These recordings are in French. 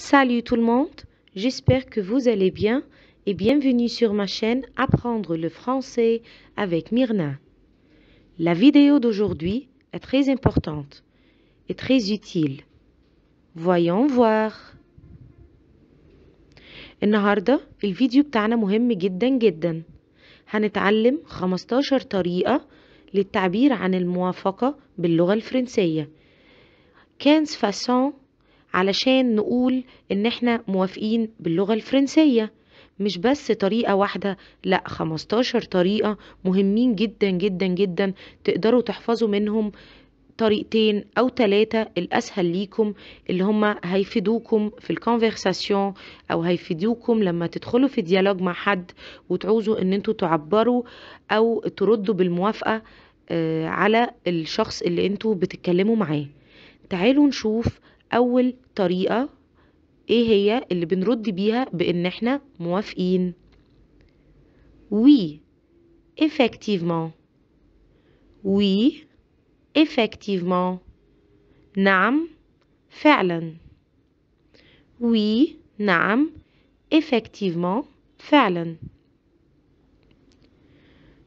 Salut tout le monde, j'espère que vous allez bien et bienvenue sur ma chaîne Apprendre le français avec Myrna. La vidéo d'aujourd'hui est très importante et très utile. Voyons voir. النهاردة الفيديو بتاعنا مهم جدا جدا. هنتعلم 15 طريقة للتعبير عن الموافقة باللغة الفرنسية. 15 façons علشان نقول ان احنا موافقين باللغة الفرنسية، مش بس طريقة واحدة، لا 15 طريقة مهمين جدا جدا جدا. تقدروا تحفظوا منهم طريقتين او 3 الاسهل ليكم، اللي هما هيفيدوكم في الكونفرساسيون او هيفيدوكم لما تدخلوا في ديالوج مع حد وتعوزوا ان انتوا تعبروا او تردوا بالموافقة على الشخص اللي انتوا بتتكلموا معاه. تعالوا نشوف أول طريقة إيه هي اللي بنرد بيها بإن إحنا موافقين. Oui, effectivement. Oui, effectivement. نعم، فعلا. Oui, نعم، effectivement, فعلا.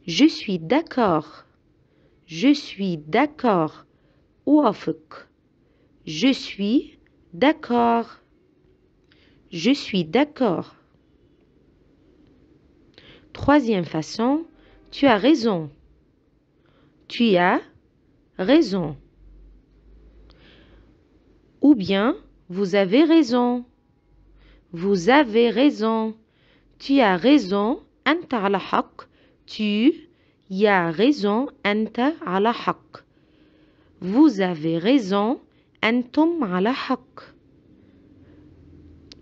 Je suis d'accord. Je suis d'accord. أوافق. Je suis d'accord. Je suis d'accord. Troisième façon, tu as raison. Tu as raison. Ou bien, vous avez raison. Vous avez raison. Tu as raison. أنت على حق. Tu y as raison. أنت على حق. Vous avez raison. أنتم على حق.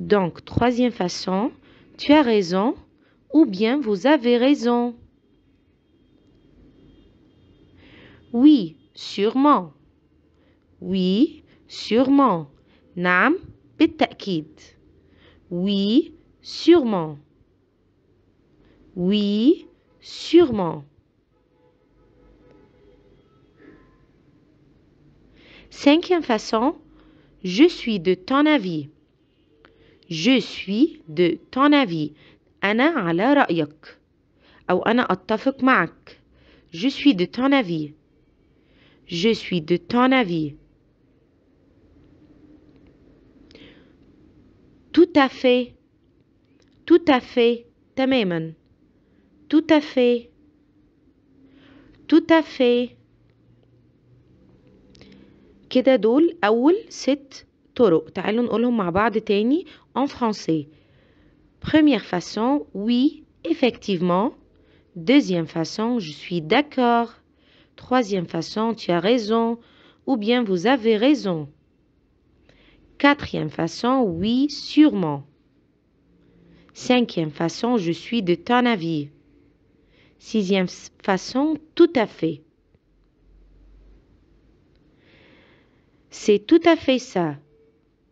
Donc, troisième façon, tu as raison. Ou bien vous avez raison. Oui, sûrement. Oui, sûrement. نعم، بالتأكيد. Oui, sûrement. Oui, sûrement. Cinquième façon, je suis de ton avis. Je suis de ton avis. أنا على رأيك. أو أنا أتفق معك. Je suis de ton avis. Je suis de ton avis. Tout à fait. Tout à fait. تماما. Tout à fait. Tout à fait. كده دول أول 6 طرق. تعالوا نقولهم مع بعض تاني en français. Première façon, oui, effectivement. Deuxième façon, je suis d'accord. Troisième façon, tu as raison. Ou bien vous avez raison. Quatrième façon, oui, sûrement. Cinquième façon, je suis de ton avis. Sixième façon, tout à fait. C'est tout à fait ça.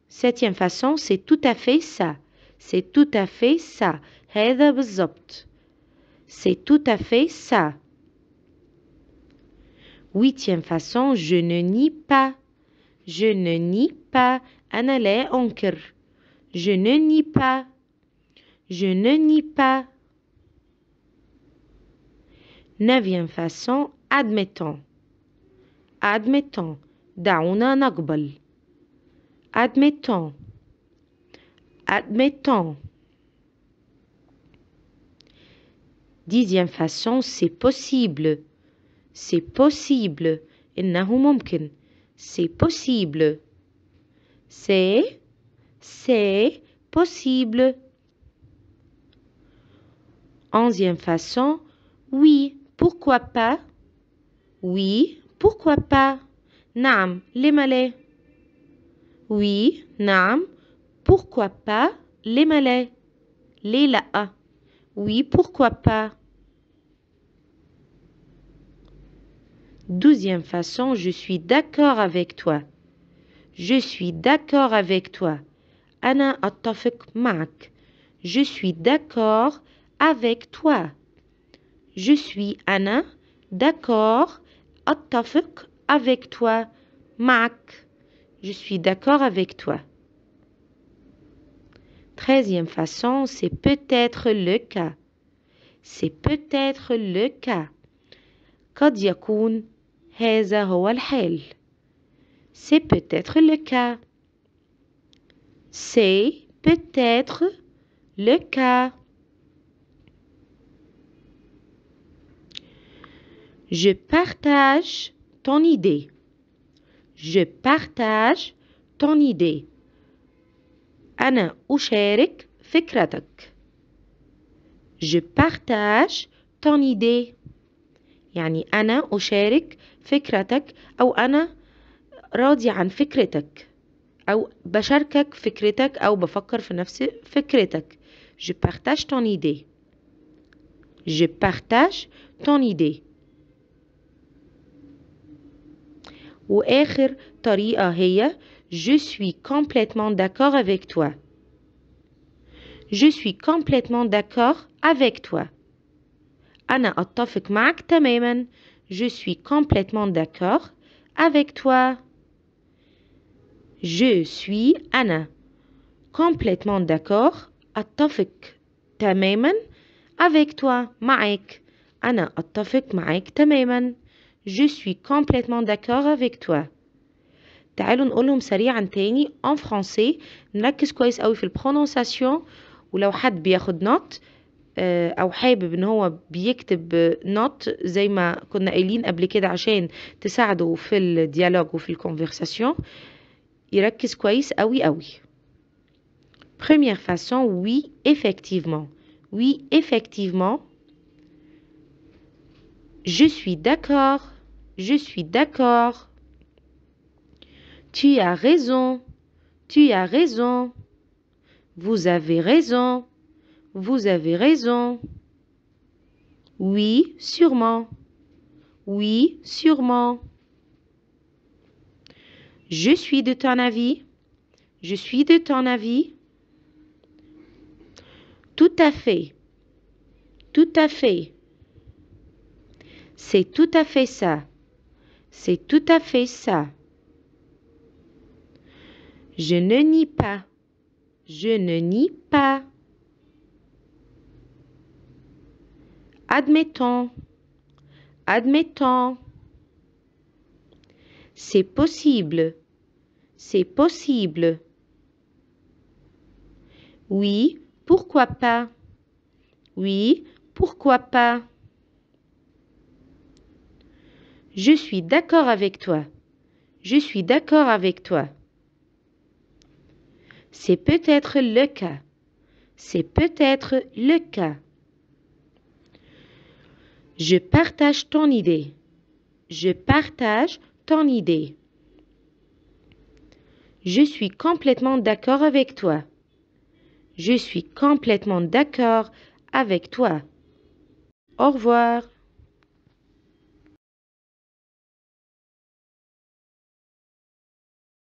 Septième façon, c'est tout à fait ça. C'est tout à fait ça. هذا بالضبط. C'est tout à fait ça. Huitième façon, je ne nie pas. Je ne nie pas. أنا لا أنكر. Je ne nie pas. Je ne nie pas. Neuvième façon, admettons. Admettons. دعونا نقبل. Admettons. Admettons. Dixième façon, c'est possible. C'est possible. إنه ممكن. C'est possible. C'est possible. Onzième façon, oui, pourquoi pas? Oui, pourquoi pas? نعم، لما لا؟ Oui, نعم. Pourquoi pas? لما لا؟ ليه لأ؟ Oui, pourquoi pas? Douzième façon, je suis d'accord avec toi. Je suis d'accord avec toi. أنا أتفق معك. Je suis d'accord avec toi. Je suis أنا d'accord أتفق avec toi. معك. Je suis d'accord avec toi. 13e façon, c'est peut-être le cas. C'est peut-être le cas. قد يكون هذا هو الحال. C'est peut-être le cas. C'est peut-être le cas. Je partage ton idée. Je partage ton idée. أنا أشارك فكرتك. Je partage ton idée. يعني أنا أشارك فكرتك أو أنا راضي عن فكرتك أو بشاركك فكرتك أو بفكر في نفس فكرتك. Je partage ton idée. Je partage ton idée. وآخر طريقة هي Je suis complètement d'accord avec toi. Je suis complètement d'accord avec toi. أنا أتفق معك تماما. Je suis complètement d'accord avec toi. Je suis أنا complètement d'accord أتفق تماما avec toi معك. أنا أتفق معك تماما. Je suis complètement d'accord avec toi. تعالوا نقولهم سريعا تاني en français. نركز كويس قوي في البرونونساسيون، ولو حد بياخد نوت او حابب ان هو بيكتب نوت زي ما كنا قايلين قبل كده عشان تساعده في الديالوج وفي الكونفرساسيون، يركز كويس قوي قوي. Première façon, oui, effectivement. Oui, effectivement. Je suis d'accord. Je suis d'accord. Tu as raison. Tu as raison. Vous avez raison. Vous avez raison. Oui, sûrement. Oui, sûrement. Je suis de ton avis. Je suis de ton avis. Tout à fait. Tout à fait. C'est tout à fait ça. C'est tout à fait ça. Je ne nie pas. Je ne nie pas. Admettons. Admettons. C'est possible. C'est possible. Oui, pourquoi pas? Oui, pourquoi pas? Je suis d'accord avec toi. Je suis d'accord avec toi. C'est peut-être le cas. C'est peut-être le cas. Je partage ton idée. Je partage ton idée. Je suis complètement d'accord avec toi. Je suis complètement d'accord avec toi. Au revoir.